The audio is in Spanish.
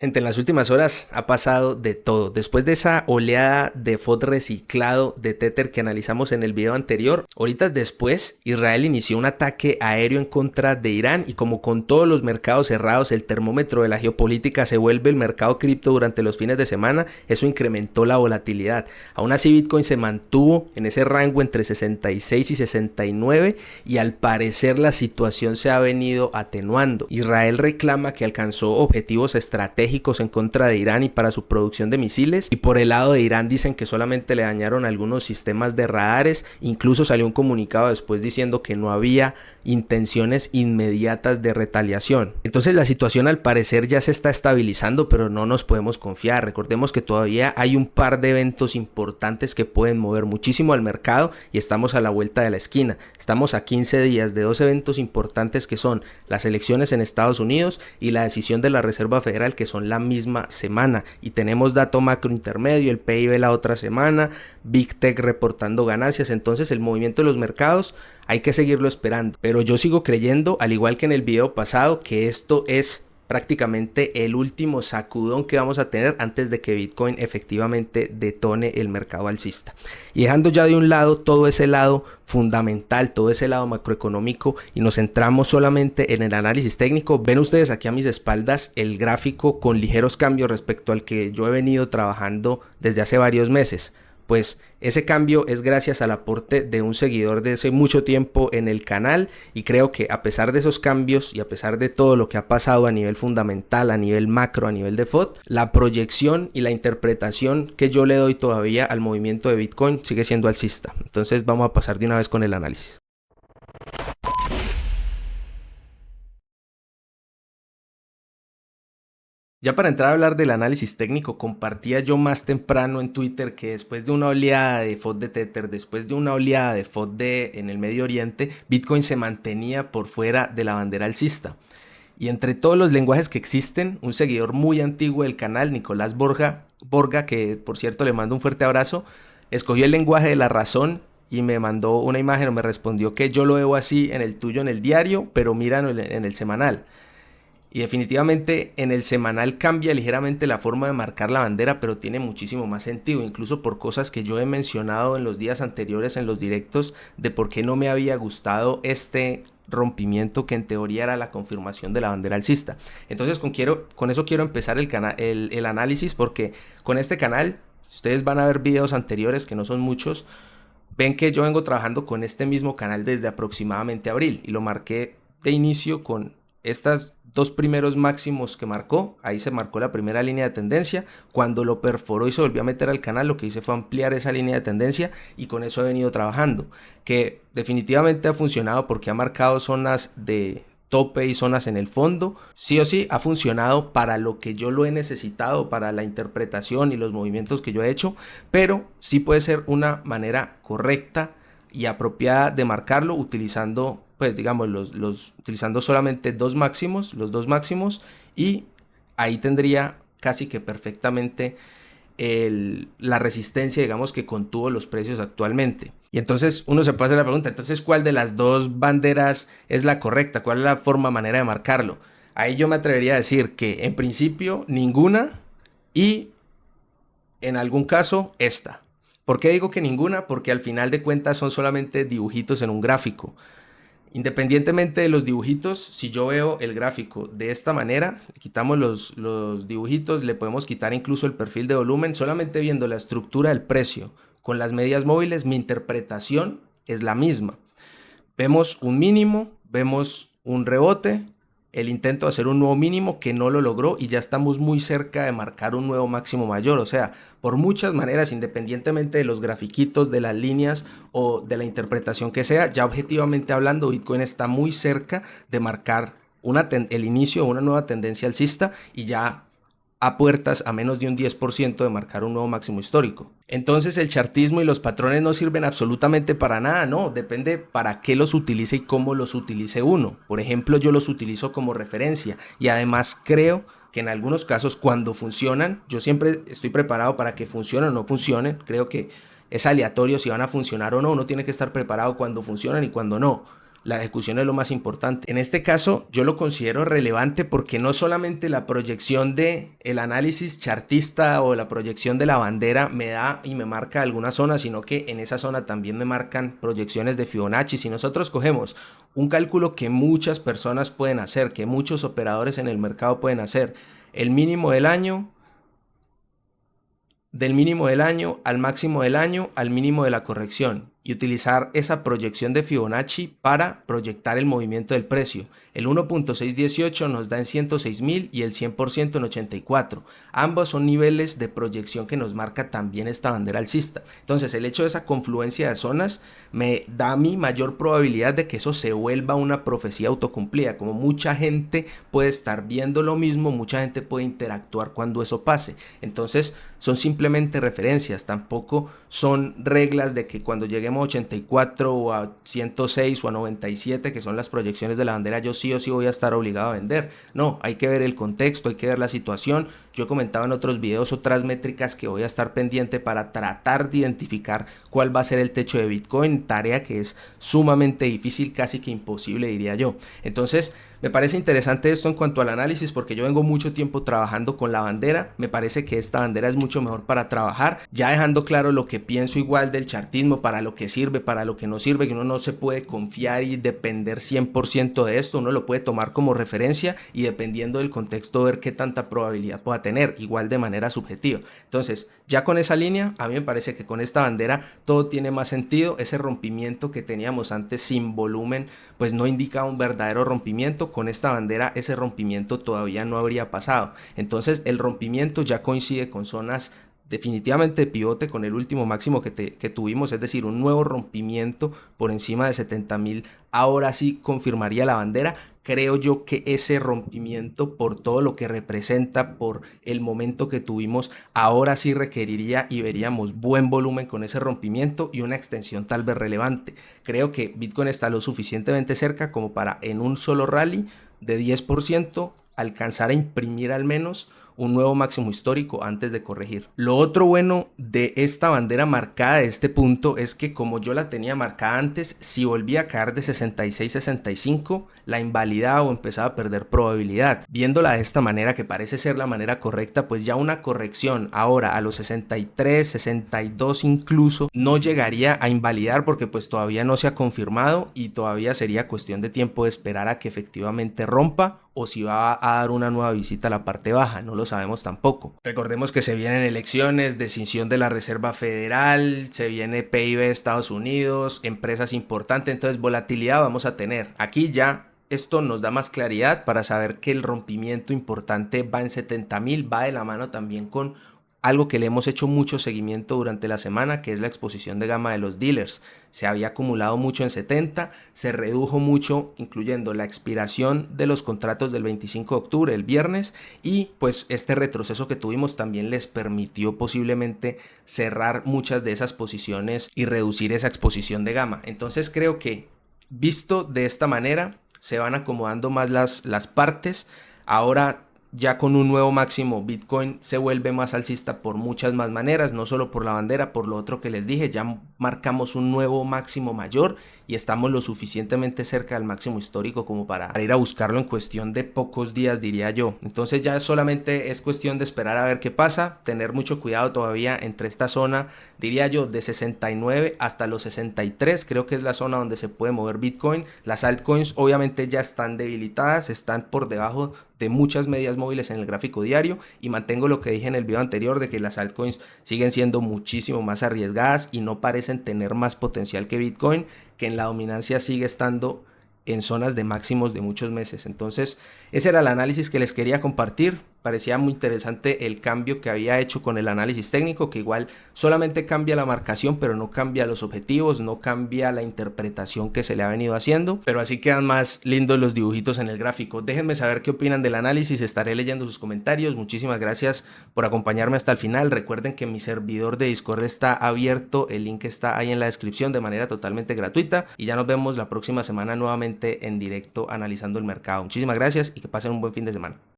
En las últimas horas ha pasado de todo. Después de esa oleada de FOD reciclado de Tether que analizamos en el video anterior, horitas después Israel inició un ataque aéreo en contra de Irán y como con todos los mercados cerrados, el termómetro de la geopolítica se vuelve el mercado cripto durante los fines de semana, eso incrementó la volatilidad. Aún así Bitcoin se mantuvo en ese rango entre 66 y 69 y al parecer la situación se ha venido atenuando. Israel reclama que alcanzó objetivos estratégicos en contra de Irán y para su producción de misiles, y por el lado de Irán dicen que solamente le dañaron algunos sistemas de radares. Incluso salió un comunicado después diciendo que no había intenciones inmediatas de retaliación. Entonces la situación al parecer ya se está estabilizando, pero no nos podemos confiar. Recordemos que todavía hay un par de eventos importantes que pueden mover muchísimo al mercado y estamos a la vuelta de la esquina. Estamos a 15 días de dos eventos importantes que son las elecciones en Estados Unidos y la decisión de la Reserva Federal, que son la misma semana, y tenemos dato macro intermedio, el PIB la otra semana, Big Tech reportando ganancias. Entonces el movimiento de los mercados hay que seguirlo esperando, pero yo sigo creyendo, al igual que en el video pasado, que esto es prácticamente el último sacudón que vamos a tener antes de que Bitcoin efectivamente detone el mercado alcista. Y dejando ya de un lado todo ese lado fundamental, todo ese lado macroeconómico, y nos centramos solamente en el análisis técnico, ven ustedes aquí a mis espaldas el gráfico con ligeros cambios respecto al que yo he venido trabajando desde hace varios meses. Pues ese cambio es gracias al aporte de un seguidor de hace mucho tiempo en el canal, y creo que a pesar de esos cambios y a pesar de todo lo que ha pasado a nivel fundamental, a nivel macro, a nivel de FOD, la proyección y la interpretación que yo le doy todavía al movimiento de Bitcoin sigue siendo alcista. Entonces vamos a pasar de una vez con el análisis. Ya para entrar a hablar del análisis técnico, compartía yo más temprano en Twitter que después de una oleada de FOD de Tether, después de una oleada de FOD en el Medio Oriente, Bitcoin se mantenía por fuera de la bandera alcista. Y entre todos los lenguajes que existen, un seguidor muy antiguo del canal, Nicolás Borga, que por cierto le mando un fuerte abrazo, escogió el lenguaje de la razón y me mandó una imagen o me respondió que yo lo veo así en el tuyo en el diario, pero mira en el semanal. Y definitivamente en el semanal cambia ligeramente la forma de marcar la bandera, pero tiene muchísimo más sentido, incluso por cosas que yo he mencionado en los días anteriores en los directos de por qué no me había gustado este rompimiento que en teoría era la confirmación de la bandera alcista. Entonces con eso quiero empezar el análisis, porque con este canal, si ustedes van a ver videos anteriores que no son muchos, ven que yo vengo trabajando con este mismo canal desde aproximadamente abril y lo marqué de inicio con estas dos primeros máximos que marcó. Ahí se marcó la primera línea de tendencia. Cuando lo perforó y se volvió a meter al canal, lo que hice fue ampliar esa línea de tendencia y con eso he venido trabajando, que definitivamente ha funcionado porque ha marcado zonas de tope y zonas en el fondo. Sí o sí ha funcionado para lo que yo lo he necesitado, para la interpretación y los movimientos que yo he hecho, pero sí puede ser una manera correcta y apropiada de marcarlo utilizando, pues digamos, utilizando solamente los dos máximos, y ahí tendría casi que perfectamente la resistencia, digamos, que contuvo los precios actualmente. Y entonces uno se puede hacer la pregunta, entonces ¿cuál de las dos banderas es la correcta? ¿Cuál es la manera de marcarlo? Ahí yo me atrevería a decir que en principio ninguna, y en algún caso esta. ¿Por qué digo que ninguna? Porque al final de cuentas son solamente dibujitos en un gráfico. Independientemente de los dibujitos, si yo veo el gráfico de esta manera, quitamos los dibujitos, le podemos quitar incluso el perfil de volumen, solamente viendo la estructura del precio con las medias móviles, mi interpretación es la misma. Vemos un mínimo, vemos un rebote, el intento de hacer un nuevo mínimo que no lo logró y ya estamos muy cerca de marcar un nuevo máximo mayor. O sea, por muchas maneras, independientemente de los grafiquitos, de las líneas o de la interpretación que sea, ya objetivamente hablando, Bitcoin está muy cerca de marcar el inicio de una nueva tendencia alcista y ya a puertas a menos de un 10% de marcar un nuevo máximo histórico. Entonces el chartismo y los patrones no sirven absolutamente para nada, no, depende para qué los utilice y cómo los utilice uno. Por ejemplo, yo los utilizo como referencia y además creo que en algunos casos cuando funcionan, yo siempre estoy preparado para que funcionen o no funcionen. Creo que es aleatorio si van a funcionar o no, uno tiene que estar preparado cuando funcionan y cuando no. La ejecución es lo más importante. En este caso yo lo considero relevante porque no solamente la proyección de el análisis chartista o la proyección de la bandera me da y me marca alguna zona, sino que en esa zona también me marcan proyecciones de Fibonacci. Si nosotros cogemos un cálculo que muchas personas pueden hacer, que muchos operadores en el mercado pueden hacer, el mínimo del año, del mínimo del año al máximo del año al mínimo de la corrección, y utilizar esa proyección de Fibonacci para proyectar el movimiento del precio. El 1.618 nos da en 106.000 y el 100% en 84. Ambos son niveles de proyección que nos marca también esta bandera alcista. Entonces el hecho de esa confluencia de zonas me da a mí mayor probabilidad de que eso se vuelva una profecía autocumplida. Como mucha gente puede estar viendo lo mismo, mucha gente puede interactuar cuando eso pase. Entonces son simplemente referencias, tampoco son reglas de que cuando lleguemos a 84 o a 106 o a 97, que son las proyecciones de la bandera, yo sí o sí voy a estar obligado a vender. No, hay que ver el contexto, hay que ver la situación. Yo comentaba en otros videos otras métricas que voy a estar pendiente para tratar de identificar cuál va a ser el techo de Bitcoin, tarea que es sumamente difícil, casi que imposible diría yo. Entonces me parece interesante esto en cuanto al análisis, porque yo vengo mucho tiempo trabajando con la bandera. Me parece que esta bandera es mucho mejor para trabajar, ya dejando claro lo que pienso igual del chartismo, para lo que sirve, para lo que no sirve, que uno no se puede confiar y depender 100% de esto. Uno lo puede tomar como referencia y dependiendo del contexto ver qué tanta probabilidad pueda tener, igual de manera subjetiva. Entonces ya con esa línea, a mí me parece que con esta bandera todo tiene más sentido. Ese rompimiento que teníamos antes sin volumen pues no indica un verdadero rompimiento. Con esta bandera ese rompimiento todavía no habría pasado. Entonces el rompimiento ya coincide con zonas definitivamente de pivote, con el último máximo que tuvimos, es decir, un nuevo rompimiento por encima de 70.000. Ahora sí confirmaría la bandera. Creo yo que ese rompimiento, por todo lo que representa, por el momento que tuvimos, ahora sí requeriría y veríamos buen volumen con ese rompimiento y una extensión tal vez relevante. Creo que Bitcoin está lo suficientemente cerca como para en un solo rally de 10% alcanzar a imprimir al menos un nuevo máximo histórico antes de corregir. Lo otro bueno de esta bandera marcada de este punto es que, como yo la tenía marcada antes, si volvía a caer de 66-65 la invalidaba o empezaba a perder probabilidad. Viéndola de esta manera, que parece ser la manera correcta, pues ya una corrección ahora a los 63-62 incluso no llegaría a invalidar, porque pues todavía no se ha confirmado y todavía sería cuestión de tiempo de esperar a que efectivamente rompa, o si va a dar una nueva visita a la parte baja, no lo sabemos tampoco. Recordemos que se vienen elecciones, decisión de la Reserva Federal, se viene PIB de Estados Unidos, empresas importantes, entonces volatilidad vamos a tener. Aquí ya esto nos da más claridad para saber que el rompimiento importante va en 70.000, va de la mano también con algo que le hemos hecho mucho seguimiento durante la semana, que es la exposición de gama de los dealers. Se había acumulado mucho en 70, se redujo mucho, incluyendo la expiración de los contratos del 25 de octubre, el viernes, y pues este retroceso que tuvimos también les permitió posiblemente cerrar muchas de esas posiciones y reducir esa exposición de gama. Entonces creo que, visto de esta manera, se van acomodando más las partes. Ahora, ya con un nuevo máximo, Bitcoin se vuelve más alcista por muchas más maneras, no solo por la bandera, por lo otro que les dije. Ya marcamos un nuevo máximo mayor y estamos lo suficientemente cerca del máximo histórico como para ir a buscarlo en cuestión de pocos días, diría yo. Entonces ya solamente es cuestión de esperar a ver qué pasa, tener mucho cuidado todavía entre esta zona, diría yo, de 69 hasta los 63, creo que es la zona donde se puede mover Bitcoin. Las altcoins obviamente ya están debilitadas, están por debajo de muchas medias móviles en el gráfico diario, y mantengo lo que dije en el video anterior de que las altcoins siguen siendo muchísimo más arriesgadas y no parecen tener más potencial que Bitcoin, que en la dominancia sigue estando en zonas de máximos de muchos meses. Entonces ese era el análisis que les quería compartir. Parecía muy interesante el cambio que había hecho con el análisis técnico, que igual solamente cambia la marcación, pero no cambia los objetivos, no cambia la interpretación que se le ha venido haciendo, pero así quedan más lindos los dibujitos en el gráfico. Déjenme saber qué opinan del análisis, estaré leyendo sus comentarios. Muchísimas gracias por acompañarme hasta el final. Recuerden que mi servidor de Discord está abierto, el link está ahí en la descripción de manera totalmente gratuita, y ya nos vemos la próxima semana nuevamente en directo analizando el mercado. Muchísimas gracias y que pasen un buen fin de semana.